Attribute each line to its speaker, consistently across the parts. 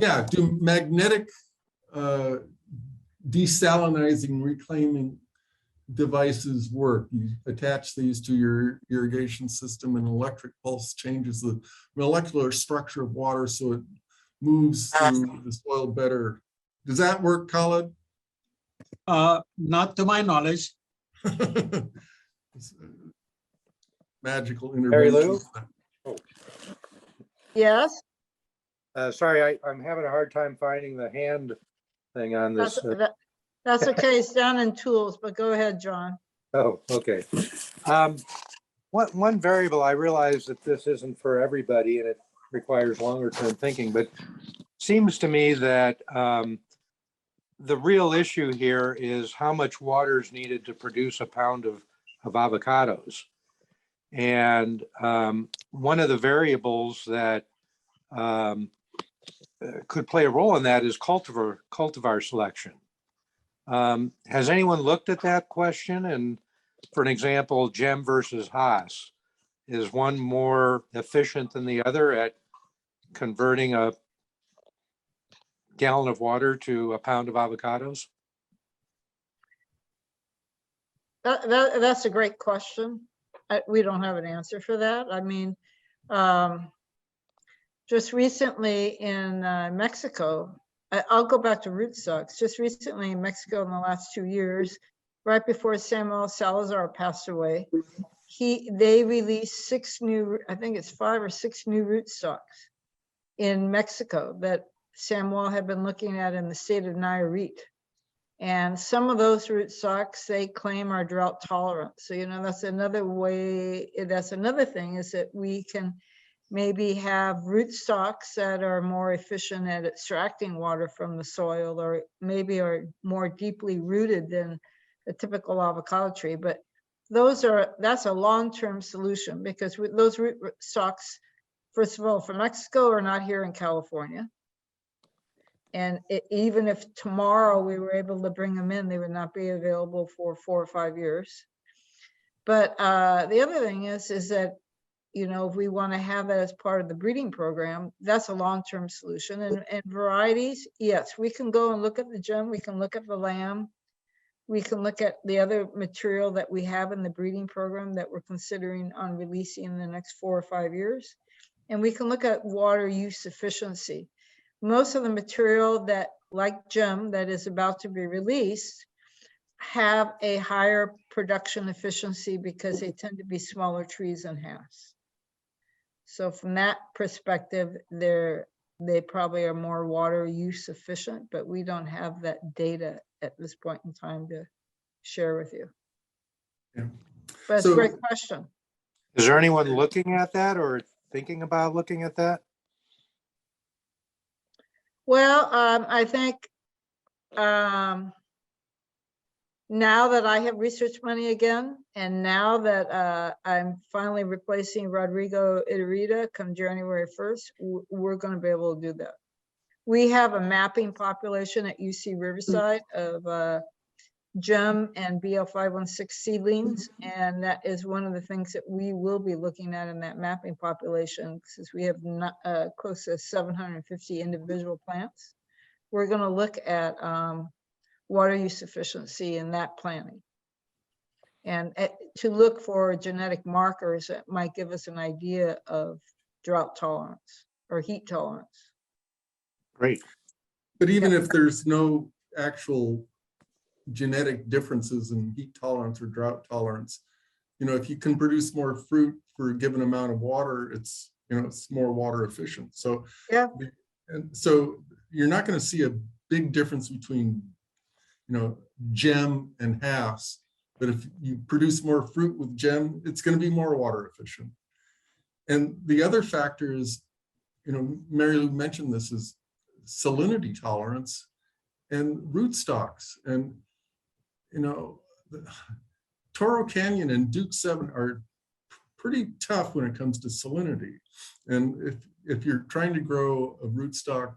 Speaker 1: Yeah, do magnetic desalinizing reclaiming devices work? You attach these to your irrigation system, and electric pulse changes the molecular structure of water so it moves through the soil better. Does that work, Khalid?
Speaker 2: Not to my knowledge.
Speaker 1: Magical
Speaker 3: Mary
Speaker 1: intervention.
Speaker 3: Lou?
Speaker 4: Yes,
Speaker 3: Sorry, I'm having a hard time finding the hand thing on this.
Speaker 4: that's okay. It's down in tools, but go ahead, John.
Speaker 3: Oh, okay. One variable, I realize that this isn't for everybody and it requires longer term thinking, but seems to me that the real issue here is how much water is needed to produce a pound of avocados. And one of the variables that could play a role in that is cultivar selection. Has anyone looked at that question? And for an example, Gem versus Haas, is one more efficient than the other at converting a gallon of water to a pound of avocados?
Speaker 4: That's a great question. We don't have an answer for that. I mean, just recently in Mexico, I'll go back to rootstocks. Just recently in Mexico in the last 2 years, right before Samuel Salazar passed away, they released 6 new, I think it's 5 or 6 new rootstocks in Mexico that Samuel had been looking at in the state of Nayarit. And some of those rootstocks they claim are drought tolerant. So, you know, that's another way, that's another thing, is that we can maybe have rootstocks that are more efficient at extracting water from the soil, or maybe are more deeply rooted than a typical avocado tree. But that's a long-term solution, because those rootstocks, first of all, from Mexico, are not here in California. And even if tomorrow we were able to bring them in, they would not be available for 4 or 5 years. But the other thing is that, you know, if we want to have that as part of the breeding program, that's a long-term solution. And varieties, yes, we can go and look at the gem, we can look at the lamb, we can look at the other material that we have in the breeding program that we're considering on releasing in the next 4 or 5 years. And we can look at water use efficiency. Most of the material that, like gem, that is about to be released, have a higher production efficiency because they tend to be smaller trees than Hass. So from that perspective, they probably are more water use efficient, but we don't have that data at this point in time to share with you.
Speaker 1: Yeah.
Speaker 4: But it's a great question.
Speaker 3: Is there anyone looking at that or thinking about looking at that?
Speaker 4: Well, I think now that I have research money again, and now that I'm finally replacing Rodrigo Iterita come January 1st, we're going to be able to do that. We have a mapping population at UC Riverside of gem and BL516 seedlings, and that is one of the things that we will be looking at in that mapping population, since we have close to 750 individual plants. We're going to look at water use efficiency in that planting, and to look for genetic markers that might give us an idea of drought tolerance or heat tolerance.
Speaker 3: Great.
Speaker 1: But even if there's no actual genetic differences in heat tolerance or drought tolerance, you know, if you can produce more fruit for a given amount of water, it's, you know, it's more water efficient. So
Speaker 4: yeah,
Speaker 1: and so you're not going to see a big difference between, you know, gem and Hass, but if you produce more fruit with gem, it's going to be more water efficient. And the other factor is, you know, Mary Lou mentioned this, is salinity tolerance and rootstocks. And you know, Toro Canyon and Duke 7 are pretty tough when it comes to salinity. And if you're trying to grow a rootstock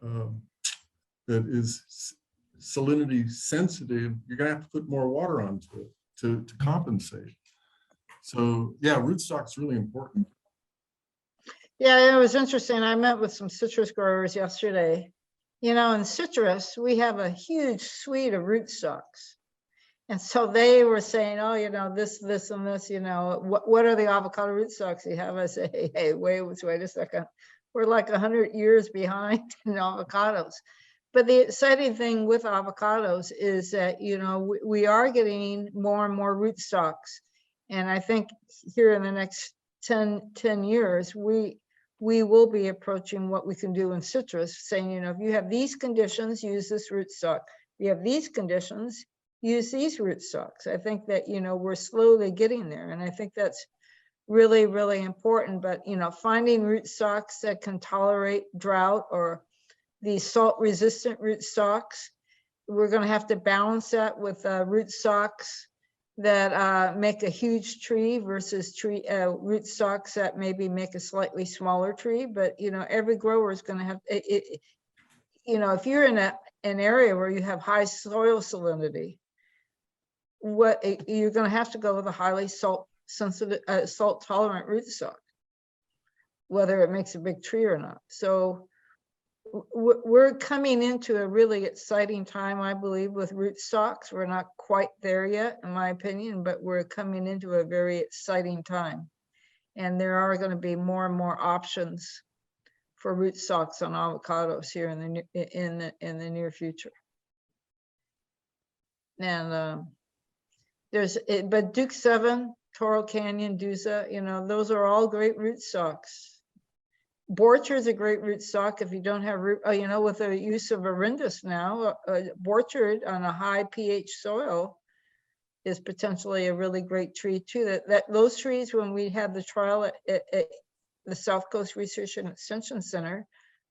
Speaker 1: that is salinity sensitive, you're gonna have to put more water onto it to compensate. So yeah, rootstock's really important.
Speaker 4: Yeah, it was interesting. I met with some citrus growers yesterday. You know, in citrus, we have a huge suite of rootstocks. And so they were saying, oh, you know, this, and this, you know, what are the avocado rootstocks you have? I say, hey, wait a second. We're like 100 years behind in avocados. But the exciting thing with avocados is that, you know, we are getting more and more rootstocks. And I think here in the next 10 years, we will be approaching what we can do in citrus, saying, you know, if you have these conditions, use this rootstock. If you have these conditions, use these rootstocks. I think that, you know, we're slowly getting there. And I think that's really, really important. But, you know, finding rootstocks that can tolerate drought or these salt resistant rootstocks, we're going to have to balance that with rootstocks that make a huge tree versus rootstocks that maybe make a slightly smaller tree. But, you know, every grower is going to have it. You know, if you're in an area where you have high soil salinity, you're going to have to go with a highly salt sensitive, salt tolerant rootstock, whether it makes a big tree or not. So we're coming into a really exciting time, I believe, with rootstocks. We're not quite there yet, in my opinion, but we're coming into a very exciting time. And there are going to be more and more options for rootstocks on avocados here in the near future. And but Duke 7, Toro Canyon, Dusa, you know, those are all great rootstocks. Borcher is a great rootstock if you don't have root, you know, with the use of Arindus now, Borcher on a high pH soil is potentially a really great tree too. Those trees, when we had the trial at the South Coast Research and Extension Center,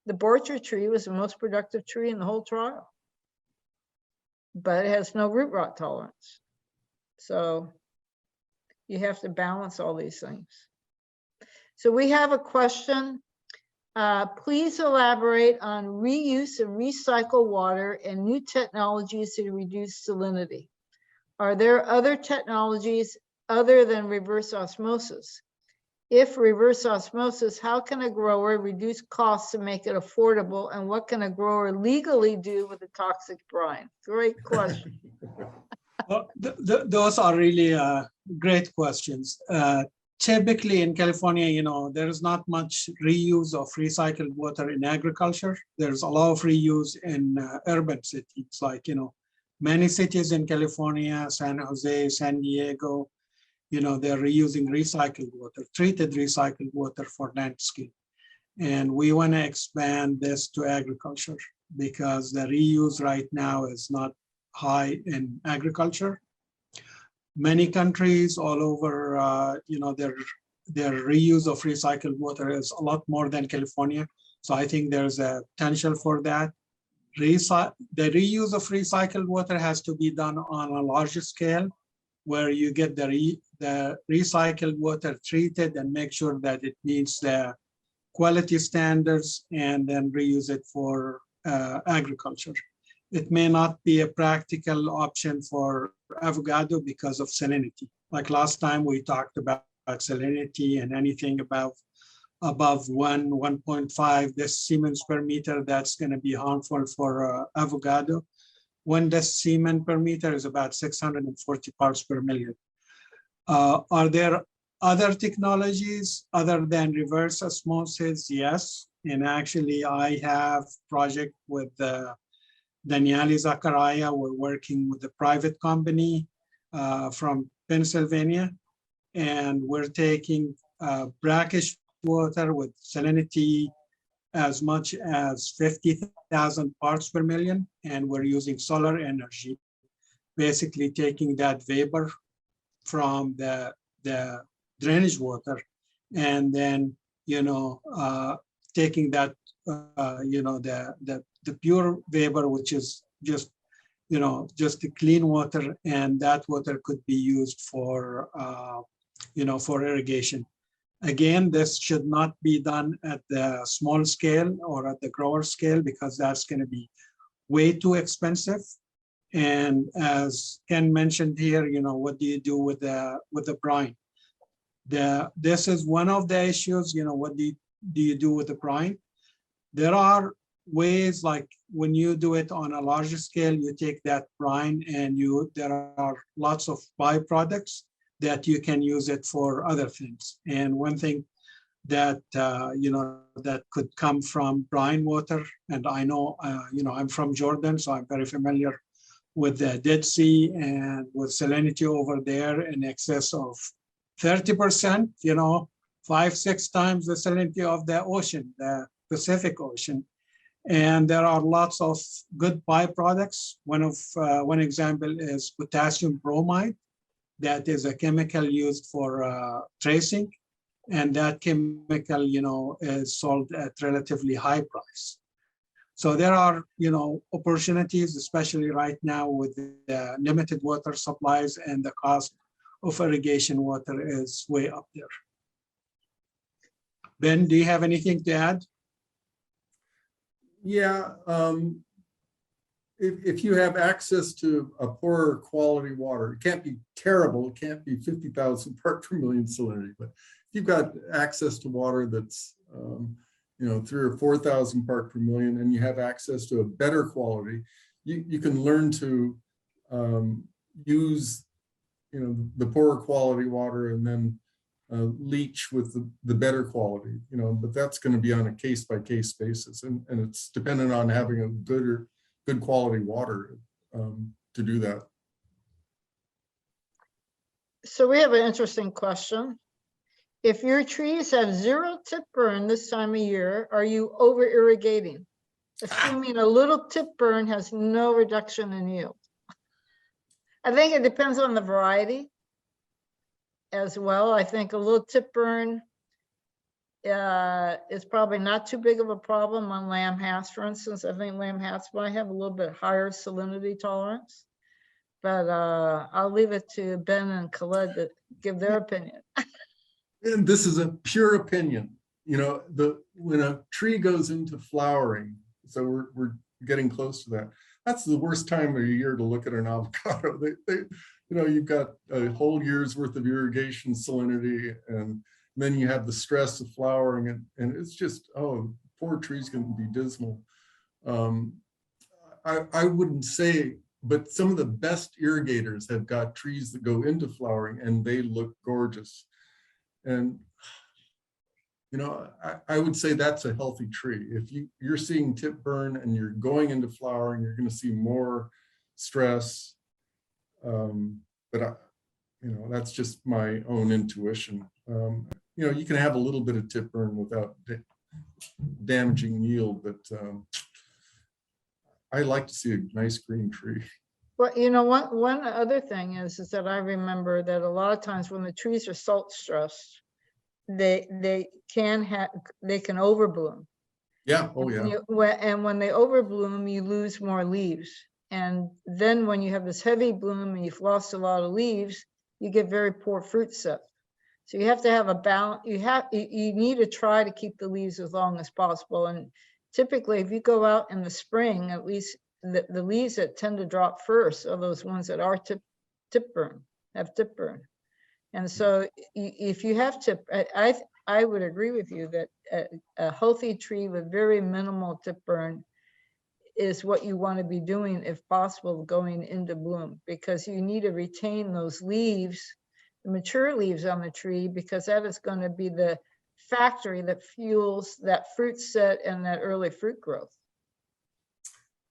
Speaker 4: the Borcher tree was the most productive tree in the whole trial, but it has no root rot tolerance. So you have to balance all these things. So we have a question. Please elaborate on reuse of recycled water and new technologies to reduce salinity. Are there other technologies other than reverse osmosis? If reverse osmosis, how can a grower reduce costs to make it affordable? And what can a grower legally do with a toxic brine? Great question.
Speaker 2: Well, those are really great questions. Typically in California, you know, there is not much reuse of recycled water in agriculture. There's a lot of reuse in urban cities, like, you know, many cities in California, San Jose, San Diego, you know, they're reusing recycled water, treated recycled water for landscape. And we want to expand this to agriculture because the reuse right now is not high in agriculture. Many countries all over, you know, their reuse of recycled water is a lot more than California. So I think there's a potential for that. The reuse of recycled water has to be done on a larger scale, where you get the recycled water treated and make sure that it meets the quality standards, and then reuse it for agriculture. It may not be a practical option for avocado because of salinity. Like last time we talked about salinity, and anything above 1.5 decisiemens per meter, that's going to be harmful for avocado. 1 decimen per meter is about 640 parts per million. Are there other technologies other than reverse osmosis? Yes, and actually I have project with Daniele Zaccaria. We're working with a private company from Pennsylvania, and we're taking brackish water with salinity as much as 50,000 parts per million, and we're using solar energy, basically taking that vapor from the drainage water, and then, you know, taking that, you know, the pure vapor, which is just, you know, just the clean water, and that water could be used for, you know, for irrigation. Again, this should not be done at the small scale or at the grower scale, because that's going to be way too expensive. And as Ken mentioned here, you know, what do you do with the brine? This is one of the issues, you know, what do you do you do with the brine? There are ways, like when you do it on a larger scale, you take that brine and there are lots of byproducts that you can use it for other things. And one thing that, that could come from brine water, and I know, I'm from Jordan, so I'm very familiar with the Dead Sea and with salinity over there in excess of 30%, 5-6 times the salinity of the ocean, the Pacific Ocean. And there are lots of good byproducts. One example is potassium bromide. That is a chemical used for tracing. And that chemical, is sold at relatively high price. So there are, opportunities, especially right now with the limited water supplies, and the cost of irrigation water is way up there. Ben, do you have anything to add?
Speaker 1: Yeah, if you have access to a poorer quality water, it can't be terrible, it can't be 50,000 part per million salinity, but if you've got access to water that's 3,000 or 4,000 part per million, and you have access to a better quality, you can learn to use the poorer quality water and then leach with the better quality, but that's going to be on a case-by-case basis, and it's dependent on having a good quality water to do that.
Speaker 4: So we have an interesting question. If your trees have 0 tip burn this time of year, are you over irrigating? Assuming a little tip burn has no reduction in yield. I think it depends on the variety as well. I think a little tip burn is probably not too big of a problem on lamb hats, for instance. I think lamb hats might have a little bit higher salinity tolerance, but I'll leave it to Ben and Khaled to give their opinion.
Speaker 1: And this is a pure opinion. When a tree goes into flowering, so we're getting close to that. That's the worst time of year to look at an avocado. You've got a whole year's worth of irrigation salinity, and then you have the stress of flowering, and it's just, poor trees can be dismal. I wouldn't say, but some of the best irrigators have got trees that go into flowering, and they look gorgeous. And I would say that's a healthy tree. If you're seeing tip burn and you're going into flowering, you're going to see more stress. But that's just my own intuition. You can have a little bit of tip burn without damaging yield, but I like to see a nice green tree.
Speaker 4: Well, one other thing is that I remember that a lot of times when the trees are salt stressed, they can overbloom.
Speaker 1: Yeah. Oh yeah.
Speaker 4: And when they overbloom, you lose more leaves. And then when you have this heavy bloom and you've lost a lot of leaves, you get very poor fruit set. So you have to have a balance. You need to try to keep the leaves as long as possible. And typically, if you go out in the spring, at least the leaves that tend to drop first are those ones that are tip burn. And so if you have tip, I would agree with you that a healthy tree with very minimal tip burn is what you want to be doing, if possible, going into bloom, because you need to retain those leaves, the mature leaves on the tree, because that is going to be the factory that fuels that fruit set and that early fruit growth.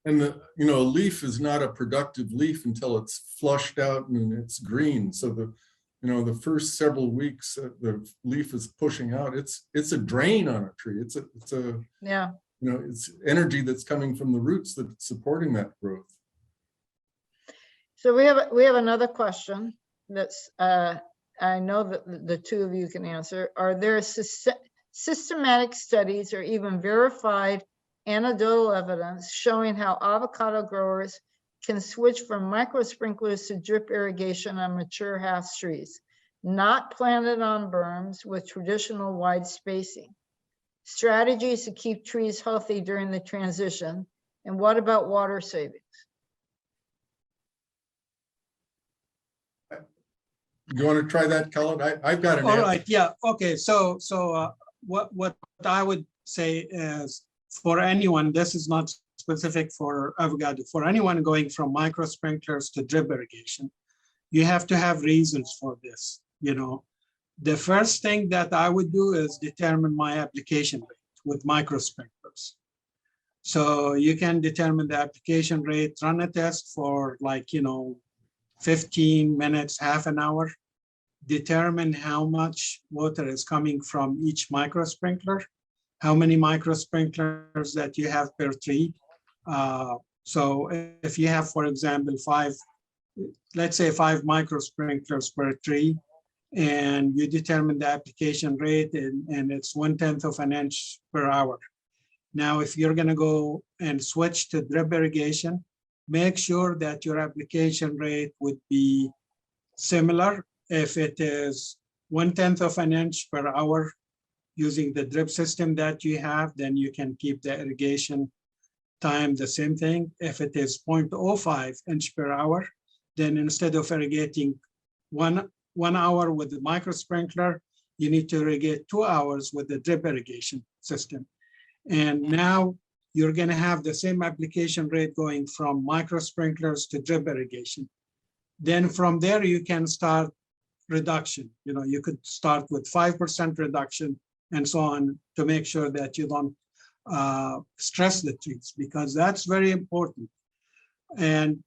Speaker 1: And a leaf is not a productive leaf until it's flushed out and it's green. So the first several weeks the leaf is pushing out. It's a drain on a tree. It's energy that's coming from the roots that's supporting that growth.
Speaker 4: So we have another question that's I know that the two of you can answer. Are there systematic studies or even verified anecdotal evidence showing how avocado growers can switch from micro sprinklers to drip irrigation on mature Hass trees, not planted on berms with traditional wide spacing? Strategies to keep trees healthy during the transition, and what about water savings?
Speaker 1: You want to try that, Khaled? I've got an
Speaker 2: All
Speaker 1: answer.
Speaker 2: right, yeah, okay, so what I would say is for anyone, this is not specific for avocado, for anyone going from micro sprinklers to drip irrigation, you have to have reasons for this, you know. The first thing that I would do is determine my application rate with micro sprinklers. So you can determine the application rate, run a test for like, you know, 15 minutes, half an hour, determine how much water is coming from each micro sprinkler, how many micro sprinklers that you have per tree. So if you have, for example, let's say 5 micro sprinklers per tree, and you determine the application rate and it's 1/10 of an inch per hour. Now, if you're gonna go and switch to drip irrigation, make sure that your application rate would be similar. If it is 1/10 of an inch per hour using the drip system that you have, then you can keep the irrigation time the same thing. If it is 0.05 inch per hour, then instead of irrigating one hour with the micro sprinkler, you need to irrigate 2 hours with the drip irrigation system. And now you're gonna have the same application rate going from micro sprinklers to drip irrigation. Then from there, you can start reduction. You know, you could start with 5% reduction and so on to make sure that you don't stress the trees, because that's very important. And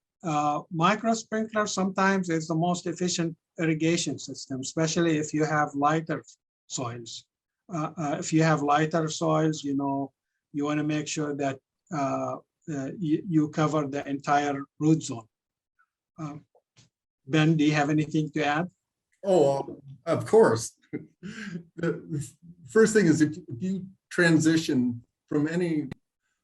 Speaker 2: micro sprinkler sometimes is the most efficient irrigation system, especially if you have lighter soils. If you have lighter soils, you know, you want to make sure that you cover the entire root zone. Ben, do you have anything to add?
Speaker 1: Oh, of course. The first thing is if you transition from any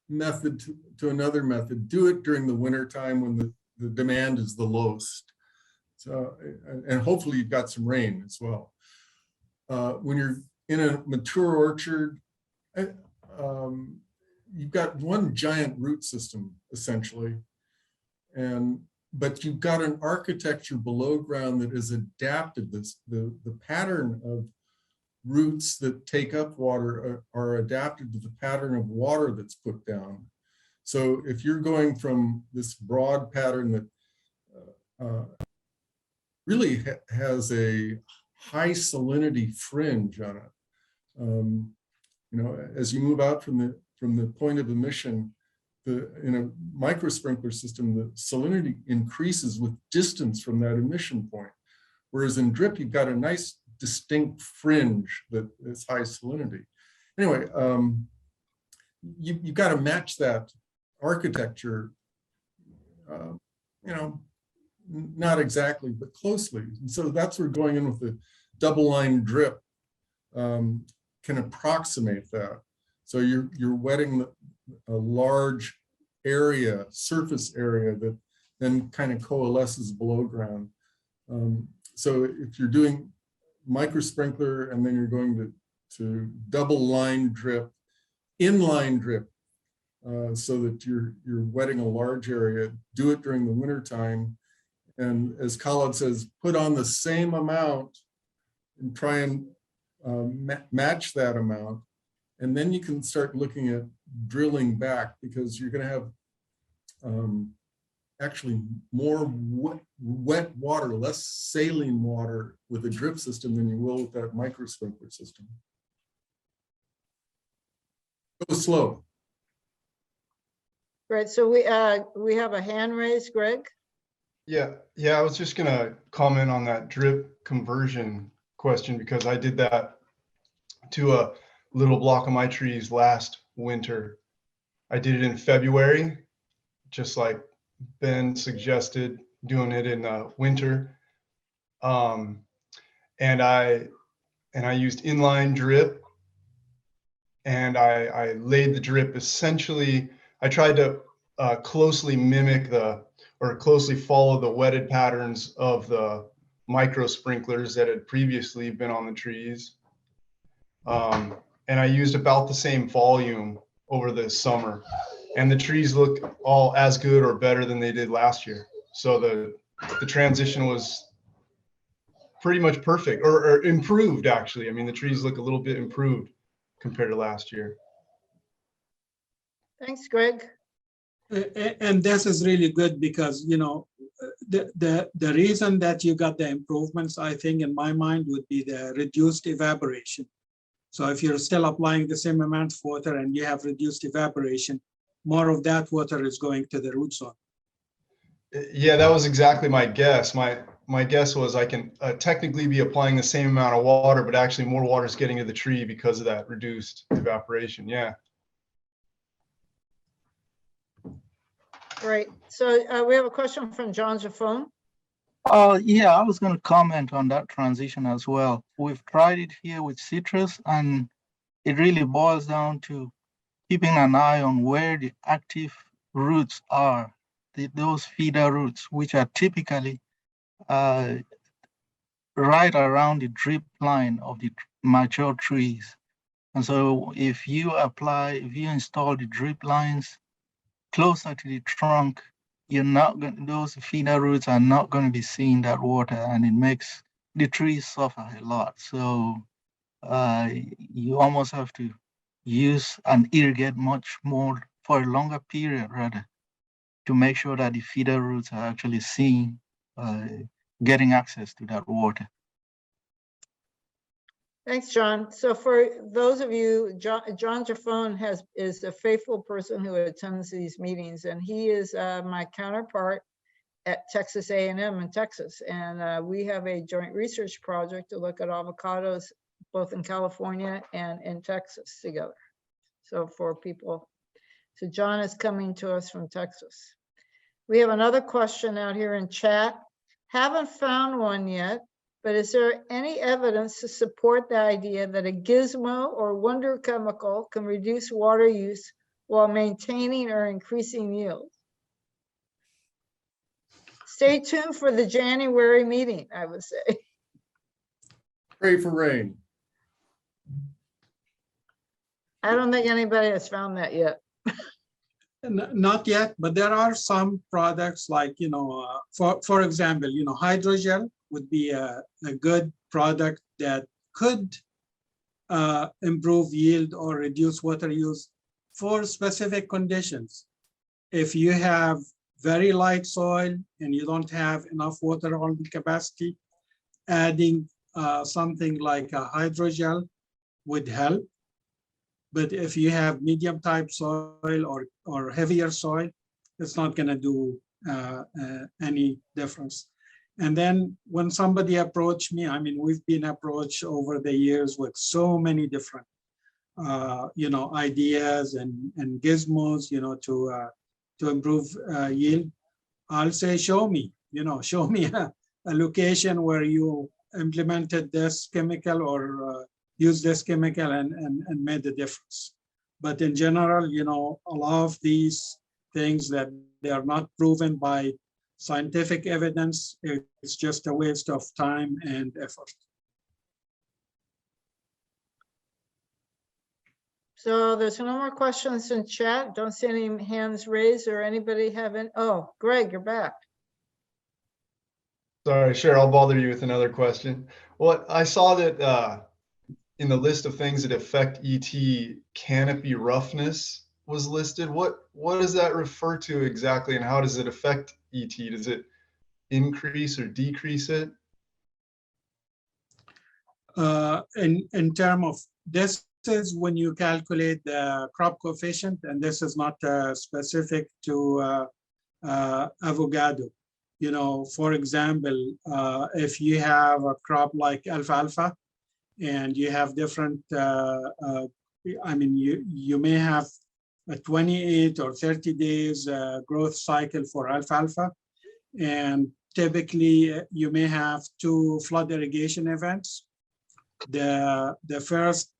Speaker 1: method to another method, do it during the winter time when the demand is the lowest. So, and hopefully you've got some rain as well. When you're in a mature orchard, you've got one giant root system essentially, but you've got an architecture below ground that is adapted. The pattern of roots that take up water are adapted to the pattern of water that's put down. So if you're going from this broad pattern that really has a high salinity fringe on it, you know, as you move out from the point of emission, in a micro sprinkler system, the salinity increases with distance from that emission point. Whereas in drip, you've got a nice distinct fringe that is high salinity. Anyway, you've got to match that architecture, you know, not exactly, but closely. And so that's where going in with the double line drip can approximate that. So you're wetting a large area, surface area that then kind of coalesces below ground. So if you're doing micro sprinkler and then you're going to double line drip, inline drip, so that you're wetting a large area, do it during the winter time. And as Khaled says, put on the same amount and try and match that amount. And then you can start looking at drilling back, because you're going to have actually more wet water, less saline water with a drip system than you will with that micro sprinkler system. Go slow.
Speaker 4: Great, so we have a hand raised, Greg.
Speaker 5: Yeah, I was just gonna comment on that drip conversion question, because I did that to a little block of my trees last winter. I did it in February, just like Ben suggested, doing it in the winter. And I used inline drip, and I laid the drip essentially. I tried to closely mimic closely follow the wetted patterns of the micro sprinklers that had previously been on the trees. And I used about the same volume over the summer, and the trees look all as good or better than they did last year. So the transition was pretty much perfect, or improved actually. I mean, the trees look a little bit improved compared to last year.
Speaker 4: Thanks, Greg.
Speaker 2: And this is really good because, you know, the reason that you got the improvements, I think in my mind, would be the reduced evaporation. So if you're still applying the same amount of water and you have reduced evaporation, more of that water is going to the root zone.
Speaker 5: Yeah, that was exactly my guess. My guess was I can technically be applying the same amount of water, but actually more water is getting to the tree because of that reduced evaporation. Yeah.
Speaker 4: Great. So we have a question from John Jaffone.
Speaker 6: Yeah, I was going to comment on that transition as well. We've tried it here with citrus, and it really boils down to keeping an eye on where the active roots are, those feeder roots, which are typically right around the drip line of the mature trees. And so if you install the drip lines closer to the trunk, you're not going, those feeder roots are not going to be seeing that water, and it makes the trees suffer a lot. So you almost have to use and irrigate much more for a longer period rather to make sure that the feeder roots are actually seeing, getting access to that water.
Speaker 4: Thanks, John. So for those of you, John Jaffone is a faithful person who attends these meetings, and he is my counterpart at Texas A&M in Texas. And we have a joint research project to look at avocados both in California and in Texas together. So for people, so John is coming to us from Texas. We have another question out here in chat. Haven't found one yet, but is there any evidence to support the idea that a gizmo or wonder chemical can reduce water use while maintaining or increasing yield? Stay tuned for the January meeting, I would say.
Speaker 1: Pray for rain.
Speaker 4: I don't think anybody has found that yet.
Speaker 2: Not yet, but there are some products like, you know, for example, you know, hydrogel would be a good product that could improve yield or reduce water use for specific conditions. If you have very light soil and you don't have enough water holding capacity, adding something like a hydrogel would help. But if you have medium type soil or heavier soil, it's not going to do any difference. And then when somebody approached me, I mean, we've been approached over the years with so many different, you know, ideas and gizmos, you know, to improve yield. I'll say, show me, you know, show me a location where you implemented this chemical or use this chemical and made the difference. But in general, you know, a lot of these things that they are not proven by scientific evidence, it's just a waste of time and effort.
Speaker 4: So there's no more questions in chat. Don't see any hands raised or anybody having, oh, Greg, you're back.
Speaker 5: Sorry, sure. I'll bother you with another question. Well, I saw that in the list of things that affect ET, canopy roughness was listed. What does that refer to exactly, and how does it affect ET? Does it increase or decrease it?
Speaker 2: In terms of this is when you calculate the crop coefficient, and this is not specific to avocado. You know, for example, if you have a crop like alfalfa, and you have different, I mean, you may have a 28 or 30 days growth cycle for alfalfa. And typically you may have 2 flood irrigation events. The first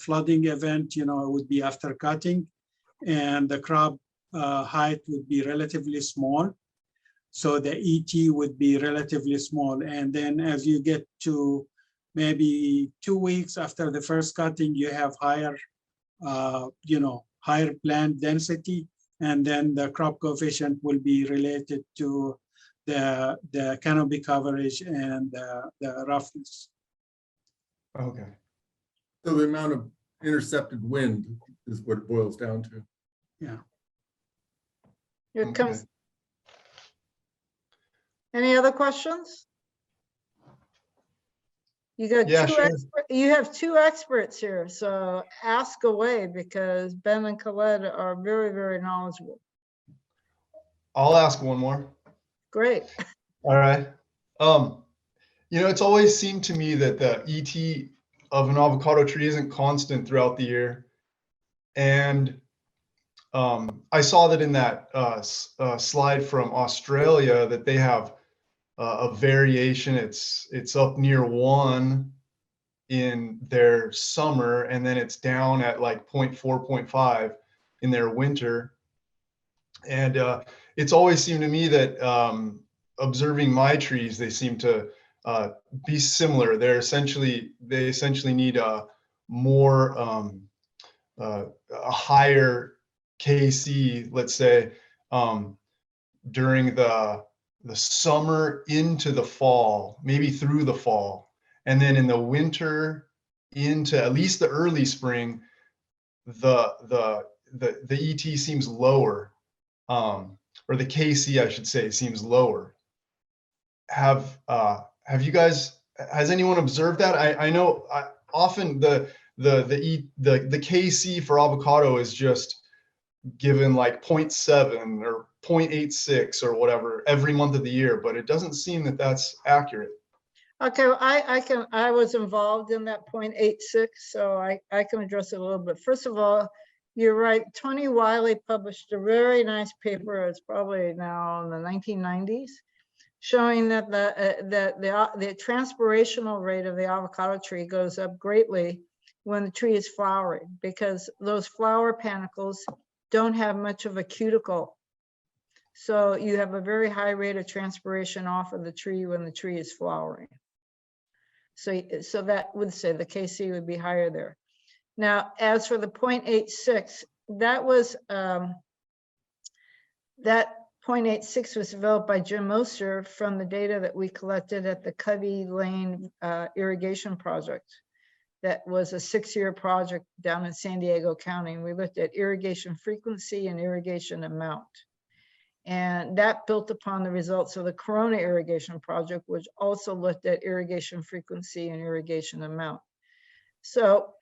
Speaker 2: flooding event, you know, would be after cutting, and the crop height would be relatively small. So the ET would be relatively small. And then as you get to maybe 2 weeks after the first cutting, you have higher, you know, higher plant density, and then the crop coefficient will be related to the canopy coverage and the roughness.
Speaker 5: Okay.
Speaker 1: So the amount of intercepted wind is what it boils down to.
Speaker 2: Yeah.
Speaker 4: Here
Speaker 5: Okay.
Speaker 4: comes. Any other questions? You got
Speaker 5: Yeah,
Speaker 4: two
Speaker 5: sure.
Speaker 4: you have two experts here, so ask away because Ben and Khaled are very, very knowledgeable.
Speaker 5: I'll ask one more.
Speaker 4: Great.
Speaker 5: All right. It's always seemed to me that the ET of an avocado tree isn't constant throughout the year. And I saw that in that slide from Australia that they have a variation. It's up near 1 in their summer, and then it's down at like 0.4, 0.5 in their winter. And it's always seemed to me that observing my trees, they seem to be similar. They essentially need a higher KC, let's say, during the summer into the fall, maybe through the fall, and then in the winter into at least the early spring, the ET seems lower, or the KC, I should say, seems lower. Have you guys? Has anyone observed that? I know often the KC for avocado is just given like 0.7 or 0.86 or whatever every month of the year, but it doesn't seem that that's accurate.
Speaker 4: Okay, I was involved in that 0.86, so I can address it a little bit. First of all, you're right. Tony Wiley published a very nice paper. It's probably now in the 1990s, showing that the transpirational rate of the avocado tree goes up greatly when the tree is flowering, because those flower panicles don't have much of a cuticle. So you have a very high rate of transpiration off of the tree when the tree is flowering. So that would say the KC would be higher there. Now, as for the 0.86, that was that 0.86 was developed by Jim Moser from the data that we collected at the Covey Lane irrigation project. That was a 6-year project down in San Diego County. We looked at irrigation frequency and irrigation amount. And that built upon the results of the Corona irrigation project, which also looked at irrigation frequency and irrigation amount. So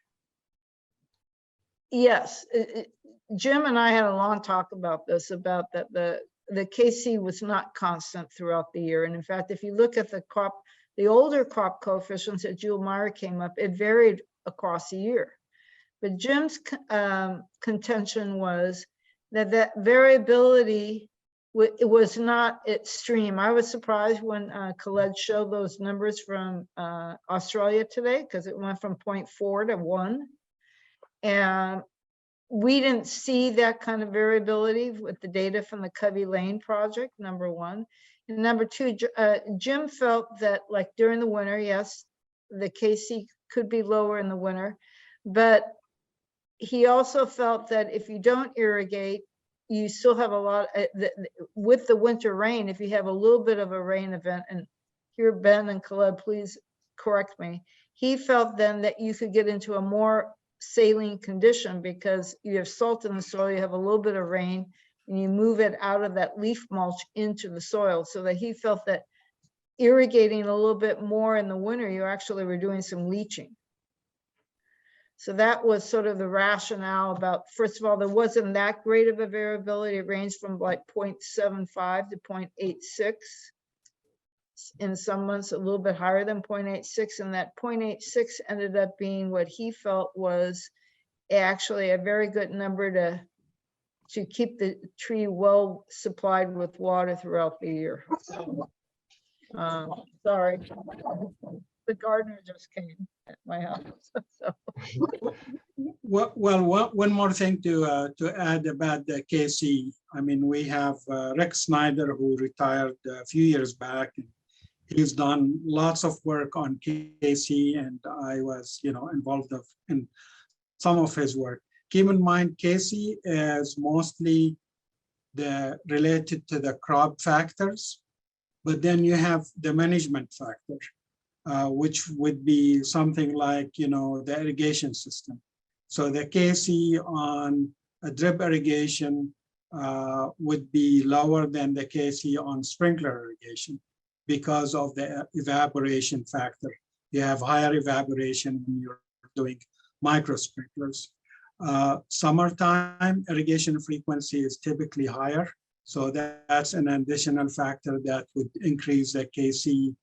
Speaker 4: yes, Jim and I had a long talk about this, about that the KC was not constant throughout the year. And in fact, if you look at the older crop coefficients that Jewel Meyer came up, it varied across the year. But Jim's contention was that that variability, it was not extreme. I was surprised when Khaled showed those numbers from Australia today, because it went from 0.4 to 1. And we didn't see that kind of variability with the data from the Covey Lane project, number one. And number two, Jim felt that like during the winter, yes, the KC could be lower in the winter, but he also felt that if you don't irrigate, you still have a lot with the winter rain. If you have a little bit of a rain event, and here Ben and Khaled, please correct me, he felt then that you could get into a more saline condition because you have salt in the soil, you have a little bit of rain, and you move it out of that leaf mulch into the soil, so that he felt that irrigating a little bit more in the winter, you actually were doing some leaching. So that was sort of the rationale about, first of all, there wasn't that great of a variability. It ranged from like 0.75 to 0.86. In some months, a little bit higher than 0.86. And that 0.86 ended up being what he felt was actually a very good number to keep the tree well supplied with water throughout the year. Sorry, the gardener just came at my house. So.
Speaker 2: Well, one more thing to add about the KC. I mean, we have Rick Snyder, who retired a few years back. He's done lots of work on KC, and I was, involved in some of his work. Keep in mind, KC is mostly related to the crop factors, but then you have the management factor, which would be something like, the irrigation system. So the KC on a drip irrigation would be lower than the KC on sprinkler irrigation because of the evaporation factor. You have higher evaporation when you're doing micro sprinklers. Summertime irrigation frequency is typically higher. So that's an additional factor that would increase the KC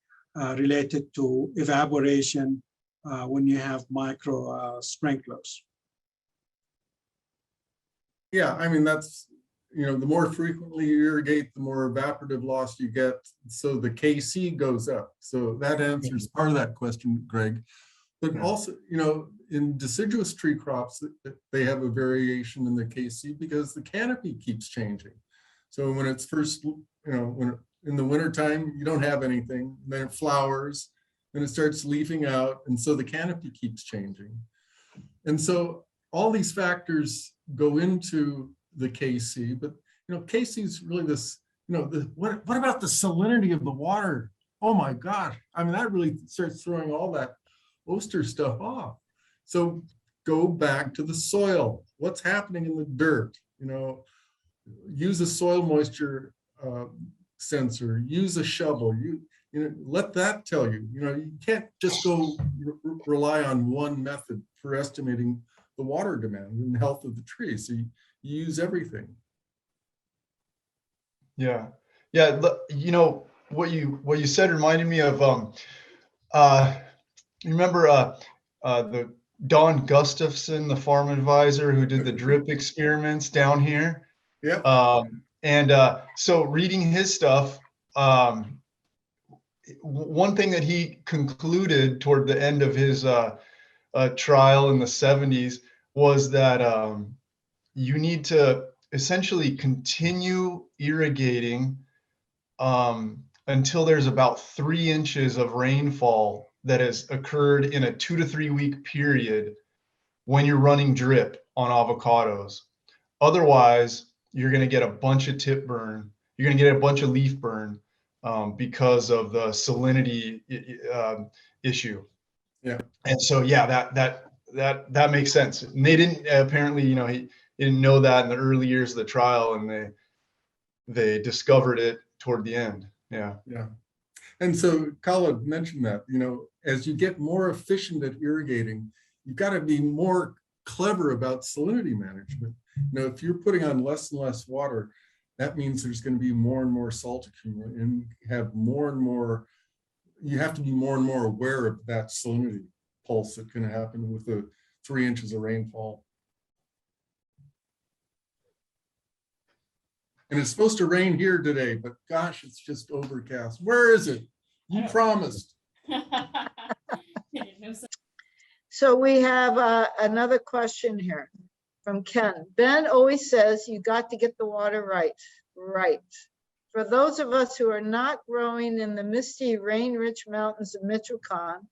Speaker 2: related to evaporation when you have micro sprinklers.
Speaker 1: Yeah, I mean, that's, the more frequently you irrigate, the more evaporative loss you get. So the KC goes up. So that answers part of that question, Greg. But also, in deciduous tree crops, they have a variation in the KC because the canopy keeps changing. So when it's first, when in the wintertime, you don't have anything, then it flowers, then it starts leafing out. And so the canopy keeps changing. And so all these factors go into the KC, but KC is really this, what about the salinity of the water? Oh my God. I mean, that really starts throwing all that Oster stuff off. So go back to the soil. What's happening in the dirt? Use a soil moisture sensor, use a shovel, let that tell you. You can't just go rely on one method for estimating the water demand and health of the tree. So you use everything.
Speaker 5: Yeah. What you said reminded me of you remember the Don Gustafson, the farm advisor who did the drip experiments down here.
Speaker 1: Yeah.
Speaker 5: So reading his stuff, one thing that he concluded toward the end of his trial in the 70s was that you need to essentially continue irrigating until there's about 3 inches of rainfall that has occurred in a 2 to 3 week period when you're running drip on avocados. Otherwise, you're going to get a bunch of tip burn. You're going to get a bunch of leaf burn because of the salinity issue.
Speaker 1: Yeah.
Speaker 5: And so, that makes sense. And they didn't apparently, he didn't know that in the early years of the trial, and they discovered it toward the end. Yeah.
Speaker 1: Yeah. And so Khaled mentioned that, as you get more efficient at irrigating, you've got to be more clever about salinity management. If you're putting on less and less water, that means there's going to be more and more salt accumulating, and you have you have to be more and more aware of that salinity pulse that can happen with the 3 inches of rainfall. And it's supposed to rain here today, but gosh, it's just overcast. Where is it? You promised.
Speaker 4: So we have another question here from Ken. Ben always says you got to get the water right. Right. For those of us who are not growing in the misty, rain-rich mountains of Michoacan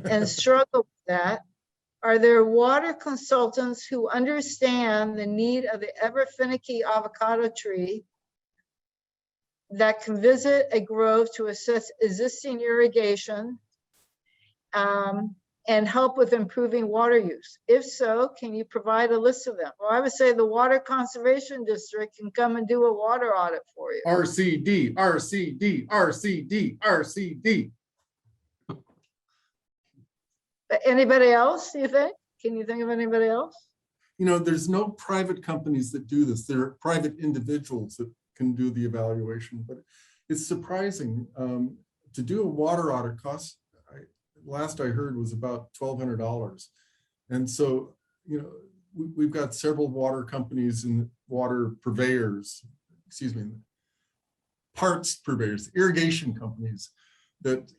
Speaker 4: and struggle with that, are there water consultants who understand the need of the ever finicky avocado tree that can visit a grove to assess existing irrigation and help with improving water use? If so, can you provide a list of them? Well, I would say the Water Conservation District can come and do a water audit for you.
Speaker 1: RCD, RCD, RCD, RCD.
Speaker 4: Anybody else, do you think? Can you think of anybody else?
Speaker 1: There's no private companies that do this. There are private individuals that can do the evaluation, but it's surprising. To do a water audit costs, last I heard, was about $1,200. And so, we've got several water companies and water purveyors, parts purveyors, irrigation companies that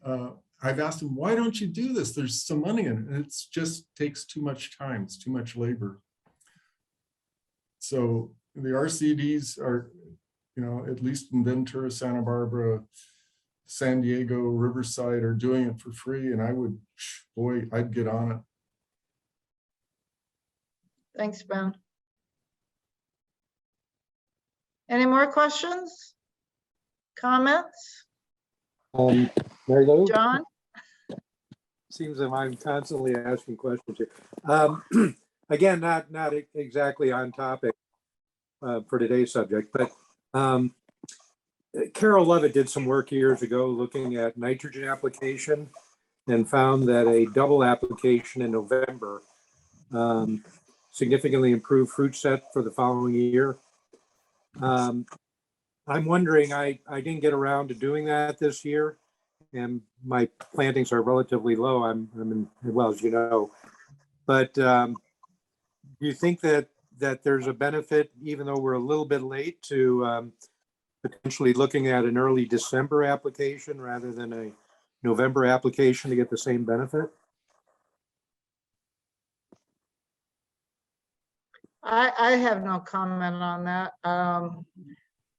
Speaker 1: I've asked them, why don't you do this? There's some money in it. And it just takes too much time. It's too much labor. So the RCDs are, at least in Ventura, Santa Barbara, San Diego, Riverside are doing it for free. And I'd get on it.
Speaker 4: Thanks, Ben. Any more questions? Comments?
Speaker 3: Mary Lou?
Speaker 4: John?
Speaker 3: Seems that I'm constantly asking questions here. again, not exactly on topic for today's subject, but Carol Lovett did some work years ago looking at nitrogen application and found that a double application in November significantly improved fruit set for the following year. I'm wondering, I didn't get around to doing that this year, and my plantings are relatively low. I'm in, well, as you know, but do you think that there's a benefit, even though we're a little bit late, to potentially looking at an early December application rather than a November application to get the same benefit?
Speaker 4: I have no comment on that.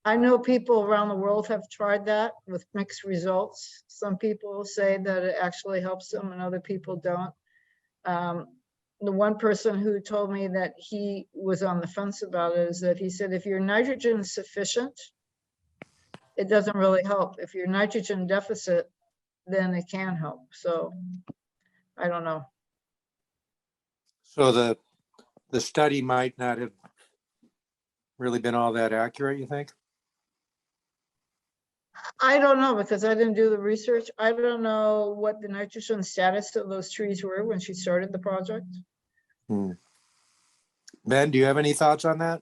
Speaker 4: I know people around the world have tried that with mixed results. Some people say that it actually helps them and other people don't. The one person who told me that he was on the fence about it is that he said, if your nitrogen is sufficient, it doesn't really help. If you're nitrogen deficit, then it can help. So I don't know.
Speaker 3: So the study might not have really been all that accurate, you think?
Speaker 4: I don't know because I didn't do the research. I don't know what the nitrogen status of those trees were when she started the project.
Speaker 3: Ben, do you have any thoughts on that?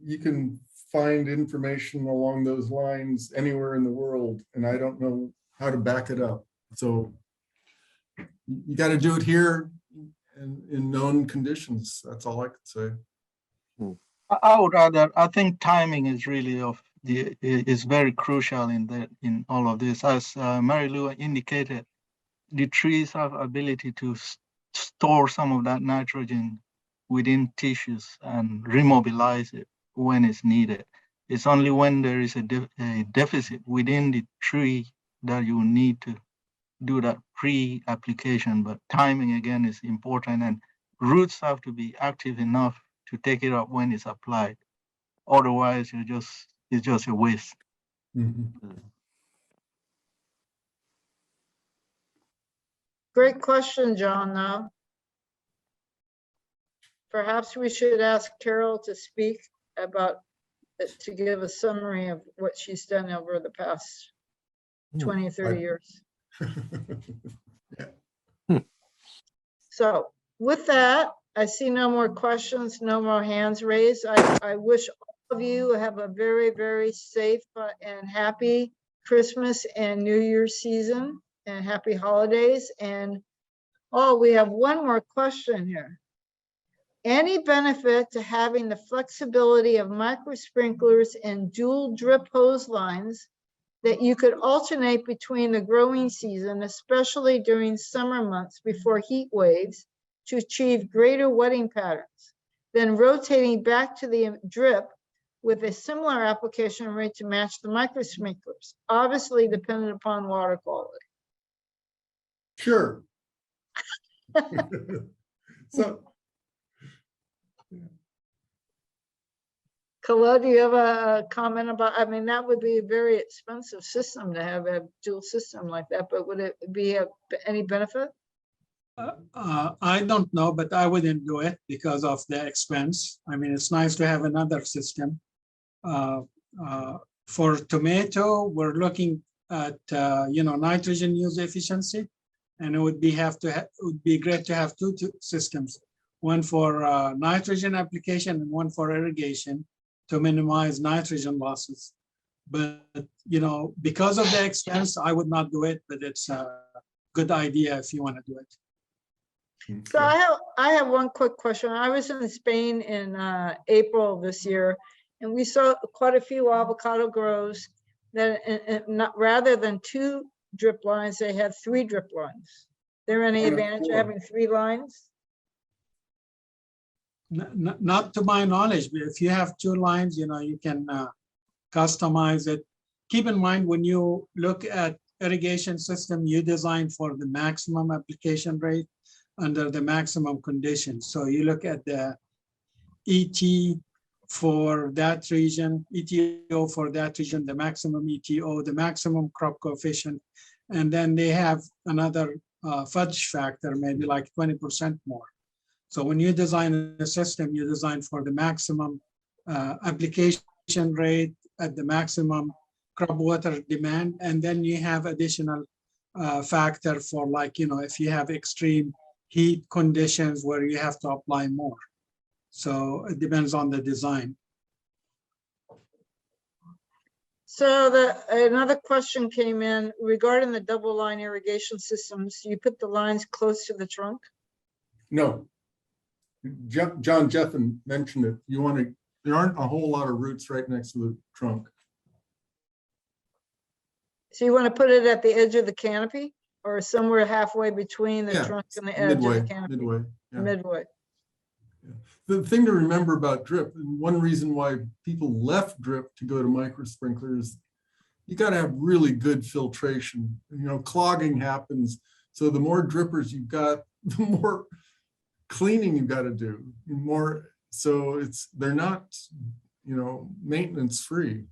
Speaker 1: You can find information along those lines anywhere in the world, and I don't know how to back it up. So you got to do it here in known conditions. That's all I could say.
Speaker 6: I would add that I think timing is really is very crucial in all of this. As Mary Lou indicated, the trees have ability to store some of that nitrogen within tissues and remobilize it when it's needed. It's only when there is a deficit within the tree that you need to do that pre-application, but timing again is important, and roots have to be active enough to take it up when it's applied. Otherwise, it's just a waste.
Speaker 4: Great question, John, though. Perhaps we should ask Carol to speak about it, to give a summary of what she's done over the past 20, 30 years. So with that, I see no more questions, no more hands raised. I wish all of you have a very, very safe and happy Christmas and New Year's season, and happy holidays. And oh, we have one more question here. Any benefit to having the flexibility of micro sprinklers and dual drip hose lines that you could alternate between the growing season, especially during summer months before heat waves, to achieve greater wetting patterns, then rotating back to the drip with a similar application rate to match the micro sprinklers, obviously dependent upon water quality?
Speaker 1: Sure. So,
Speaker 4: Khaled, do you have a comment about, I mean, that would be a very expensive system to have a dual system like that, but would it be any benefit?
Speaker 2: I don't know, but I wouldn't do it because of the expense. I mean, it's nice to have another system. For tomato, we're looking at nitrogen use efficiency, and it would be great to have two systems, one for nitrogen application and one for irrigation to minimize nitrogen losses. But because of the expense, I would not do it, but it's a good idea if you want to do it.
Speaker 4: So I have one quick question. I was in Spain in April of this year, and we saw quite a few avocado grows that rather than 2 drip lines, they had 3 drip lines. There any advantage to having 3 lines?
Speaker 2: Not to my knowledge, but if you have 2 lines, you can customize it. Keep in mind, when you look at irrigation system, you design for the maximum application rate under the maximum conditions. So you look at the ET for that region, ETO for that region, the maximum ETO, the maximum crop coefficient, and then they have another fudge factor, maybe like 20% more. So when you design a system, you design for the maximum application rate at the maximum crop water demand, and then you have additional factor for, like, if you have extreme heat conditions where you have to apply more. So it depends on the design.
Speaker 4: So another question came in regarding the double line irrigation systems. You put the lines close to the trunk?
Speaker 1: No. John Jeffen mentioned it. There aren't a whole lot of roots right next to the trunk.
Speaker 4: So you want to put it at the edge of the canopy or somewhere halfway between the
Speaker 1: Yeah,
Speaker 4: trunk and the edge of
Speaker 1: Midway,
Speaker 4: the canopy?
Speaker 1: midway. Yeah.
Speaker 4: Midway.
Speaker 1: The thing to remember about drip, and one reason why people left drip to go to micro sprinklers, you got to have really good filtration. Clogging happens. So the more drippers you've got, the more cleaning you've got to do. So they're not, maintenance free.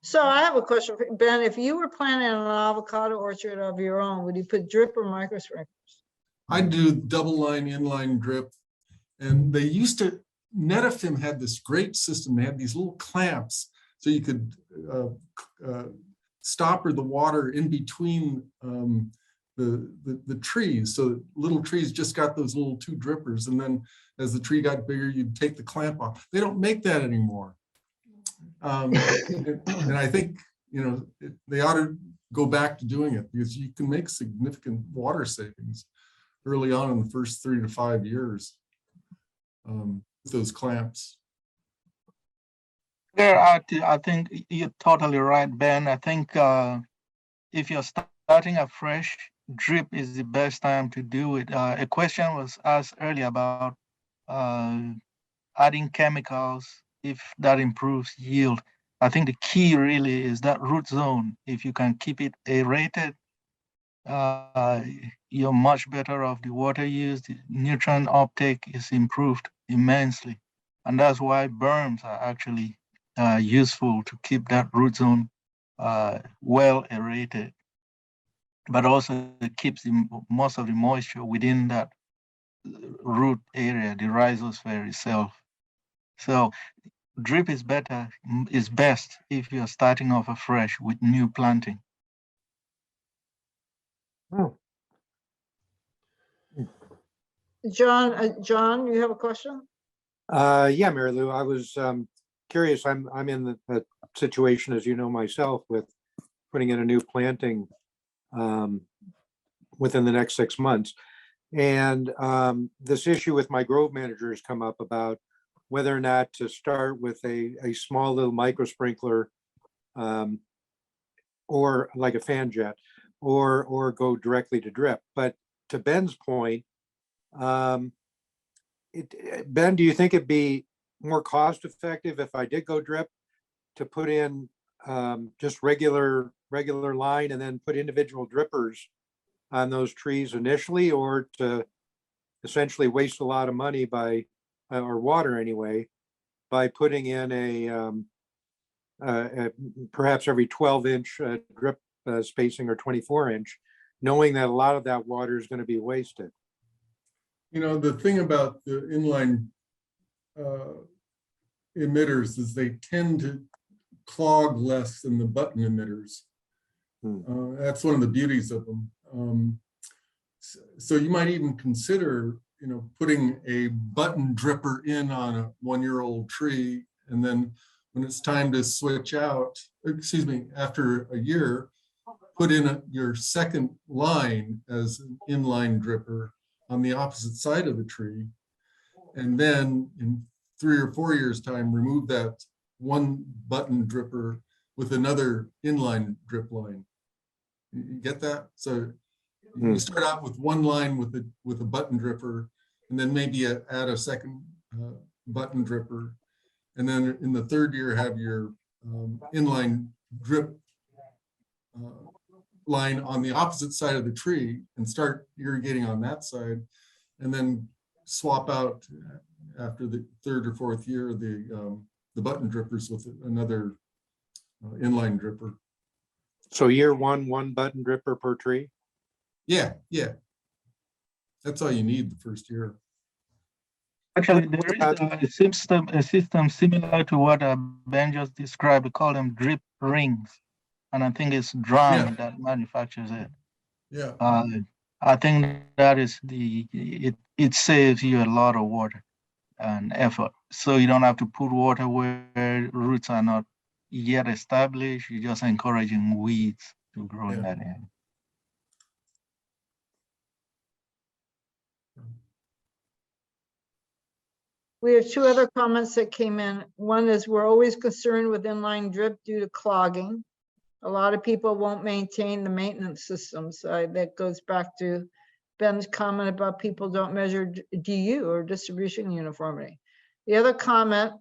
Speaker 4: So I have a question, for Ben. If you were planting an avocado orchard of your own, would you put drip or micro sprinklers?
Speaker 1: I do double line, inline drip. And they used to, Netafim had this great system. They had these little clamps so you could stopper the water in between the trees. So little trees just got those little 2 drippers. And then as the tree got bigger, you'd take the clamp off. They don't make that anymore. And I think, they ought to go back to doing it because you can make significant water savings early on in the first 3 to 5 years. Those clamps.
Speaker 6: I think you're totally right, Ben. I think if you're starting afresh, drip is the best time to do it. A question was asked earlier about adding chemicals, if that improves yield. I think the key really is that root zone. If you can keep it aerated, you're much better off. The water use, the nutrient uptake is improved immensely. And that's why berms are actually useful to keep that root zone well aerated. But also it keeps most of the moisture within that root area, the rhizosphere itself. So drip is best if you're starting off afresh with new planting.
Speaker 3: Oh,
Speaker 4: John, you have a question?
Speaker 3: yeah, Mary Lou, I was curious. I'm in the situation, as you know, myself, with putting in a new planting within the next 6 months. And this issue with my grove manager has come up about whether or not to start with a small little micro sprinkler or like a fan jet or go directly to drip. But to Ben's point, Ben, do you think it'd be more cost effective if I did go drip to put in just regular line and then put individual drippers on those trees initially, or to essentially waste a lot of money by or water anyway by putting in a perhaps every 12-inch drip spacing or 24-inch, knowing that a lot of that water is going to be wasted?
Speaker 1: The thing about the inline emitters is they tend to clog less than the button emitters. That's one of the beauties of them. So you might even consider, putting a button dripper in on a 1-year-old tree, and then when it's time to switch out, after a year, put in your second line as an inline dripper on the opposite side of the tree. And then in 3 or 4 years' time, remove that one button dripper with another inline drip line. You get that? So you start out with one line with a button dripper, and then maybe add a second button dripper. And then in the 3rd year, have your inline drip line on the opposite side of the tree and start irrigating on that side, and then swap out after the 3rd or 4th year the button drippers with another inline dripper.
Speaker 3: So year one button dripper per tree?
Speaker 1: Yeah, yeah. That's all you need the first year.
Speaker 6: Actually, there is a system similar to what Ben just described. We call them drip rings. And I think it's Drum
Speaker 1: Yeah.
Speaker 6: that manufactures it.
Speaker 1: Yeah.
Speaker 6: I think that is it saves you a lot of water and effort. So you don't have to put water where roots are not yet established. You're just encouraging weeds to grow in
Speaker 1: Yeah.
Speaker 6: that area.
Speaker 4: We have two other comments that came in. One is we're always concerned with inline drip due to clogging. A lot of people won't maintain the maintenance systems. That goes back to Ben's comment about people don't measure DU or distribution uniformity. The other comment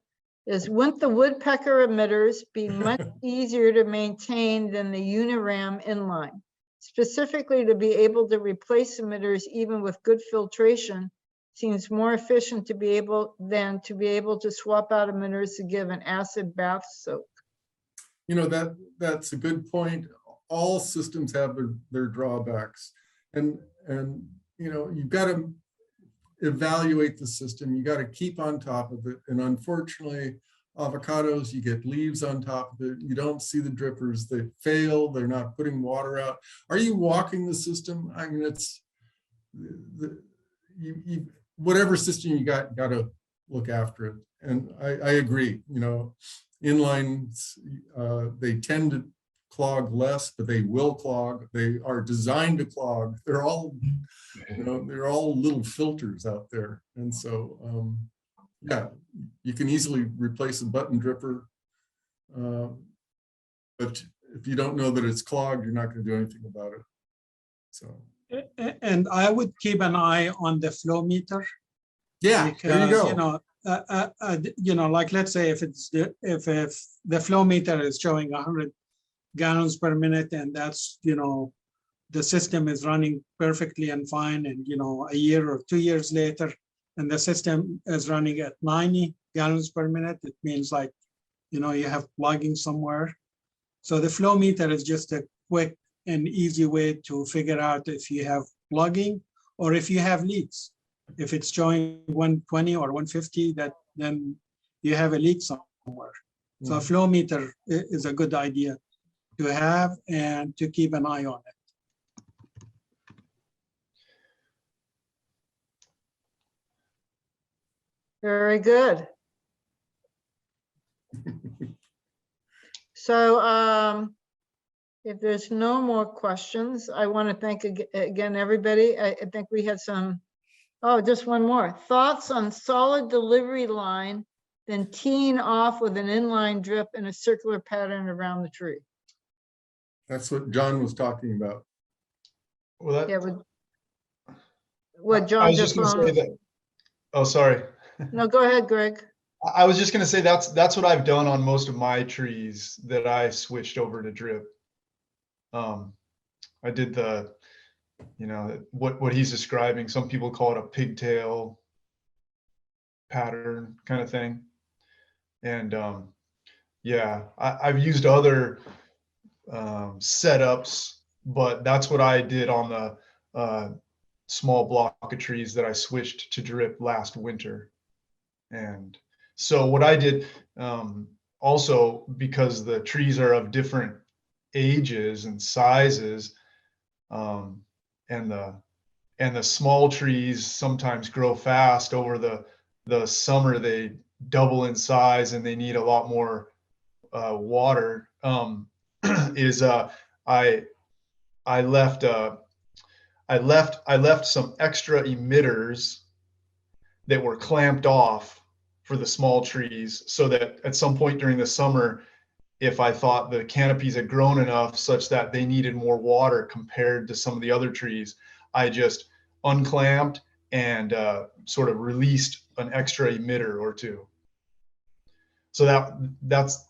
Speaker 4: is, wouldn't the woodpecker emitters be much easier to maintain than the Uniram inline? Specifically, to be able to replace emitters even with good filtration seems more efficient to be able to swap out emitters to give an acid bath soak.
Speaker 1: You know, that's a good point. All systems have their drawbacks. And you know, you've got to evaluate the system. You got to keep on top of it. And unfortunately, avocados, you get leaves on top of it. You don't see the drippers. They fail. They're not putting water out. Are you walking the system? I mean, it's whatever system you got to look after it. And I agree, you know, inlines, they tend to clog less, but they will clog. They are designed to clog. They're all, you know, they're all little filters out there. And so, yeah, you can easily replace a button dripper. But if you don't know that it's clogged, you're not going to do anything about it. So.
Speaker 2: And I would keep an eye on the flow meter.
Speaker 1: Yeah, there you
Speaker 2: Because,
Speaker 1: go.
Speaker 2: like, let's say if the flow meter is showing 100 gallons per minute, and that's, the system is running perfectly and fine, and, a year or 2 years later, and the system is running at 90 gallons per minute, it means like, you have plugging somewhere. So the flow meter is just a quick and easy way to figure out if you have plugging or if you have leaks. If it's showing 120 or 150, then you have a leak somewhere. So a flow meter is a good idea to have and to keep an eye on it.
Speaker 4: Very good. So if there's no more questions, I want to thank again, everybody. I think we had some, just one more. Thoughts on solid delivery line, then teeing off with an inline drip in a circular pattern around the tree.
Speaker 1: That's what John was talking about.
Speaker 5: Well,
Speaker 4: Yeah, what
Speaker 5: I
Speaker 4: John
Speaker 5: was
Speaker 4: just
Speaker 5: just gonna say that. Oh, sorry.
Speaker 4: No, go ahead, Greg.
Speaker 5: I was just gonna say that's what I've done on most of my trees that I switched over to drip. I did the, what he's describing. Some people call it a pigtail pattern kind of thing. And yeah, I've used other setups, but that's what I did on the small block of trees that I switched to drip last winter. And so what I did, also because the trees are of different ages and sizes, and the small trees sometimes grow fast over the summer. They double in size and they need a lot more water. I left some extra emitters that were clamped off for the small trees, so that at some point during the summer, if I thought the canopies had grown enough such that they needed more water compared to some of the other trees, I just unclamped and sort of released an extra emitter or two. So that's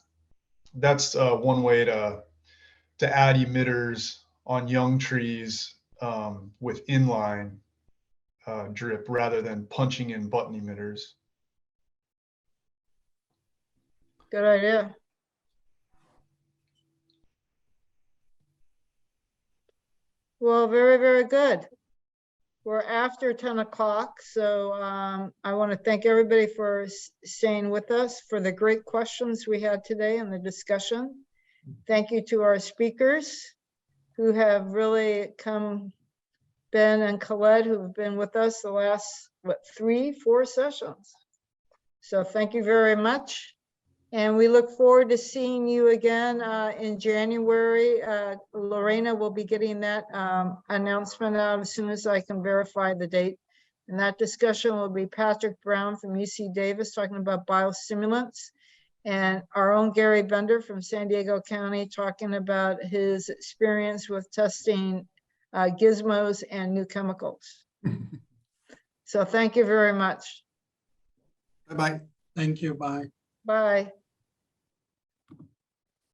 Speaker 5: one way to add emitters on young trees with inline drip rather than punching in button emitters.
Speaker 4: Good idea. Well, very, very good. We're after 10 o'clock, so I want to thank everybody for staying with us, for the great questions we had today and the discussion. Thank you to our speakers who have really come, Ben and Colette, who've been with us the last, what, 3-4 sessions. So thank you very much. And we look forward to seeing you again in January. Lorena will be getting that announcement out as soon as I can verify the date. And that discussion will be Patrick Brown from UC Davis talking about biostimulants, and our own Gary Bender from San Diego County talking about his experience with testing gizmos and new chemicals. So thank you very much.
Speaker 1: Bye-bye.
Speaker 2: Thank you. Bye.
Speaker 4: Bye.